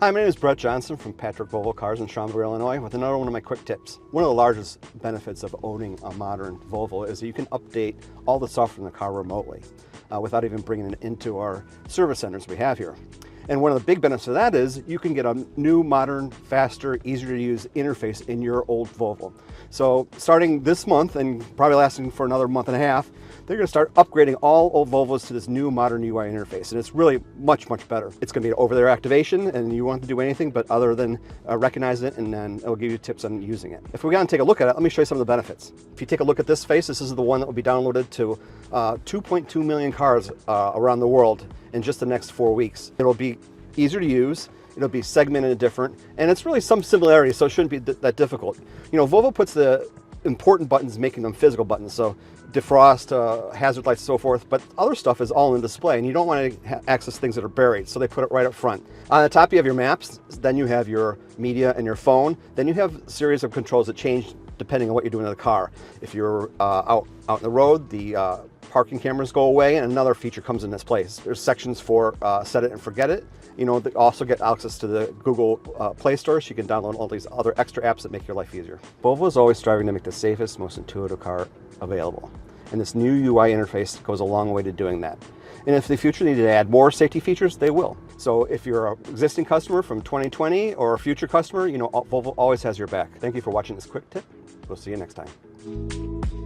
Hi, my name is Brett Johnson from Patrick Volvo Cars in Schaumburg, Illinois, with another one of my quick tips. One of the largest benefits of owning a modern Volvo is that you can update all the software in the car remotely without even bringing it into our service centers we have here. And one of the big benefits of that is you can get a new, modern, faster, easier to use interface in your old Volvo. So starting this month and probably lasting for another month and a half, they're going to start upgrading all old Volvos to this new modern UI interface, and it's really much better. It's going to be an over-the-air activation, and you won't have to do anything but other than recognize it, and then it'll give you tips on using it. If we go and take a look at it, let me show you some of the benefits. If you take a look at this face, this is the one that will be downloaded to 2.2 million cars around the world in just the next 4 weeks. It'll be easier to use. It'll be segmented and different, and it's really some similarities, so it shouldn't be that difficult. You know, Volvo puts the important buttons, making them physical buttons, so defrost, hazard lights, so forth, but other stuff is all in display, and you don't want to access things that are buried, so they put it right up front. On the top you have your maps, then you have your media and your phone, then you have a series of controls that change depending on what you're doing in the car. If you're out on the road, the parking cameras go away, and another feature comes in this place. There's sections for set it and forget it. You know, they also get access to the Google Play Store, so you can download all these other extra apps that make your life easier. Volvo is always striving to make the safest, most intuitive car available. And this new UI interface goes a long way to doing that. And if the future needed to add more safety features, they will. So if you're an existing customer from 2020 or a future customer, you know, Volvo always has your back. Thank you for watching this quick tip. We'll see you next time.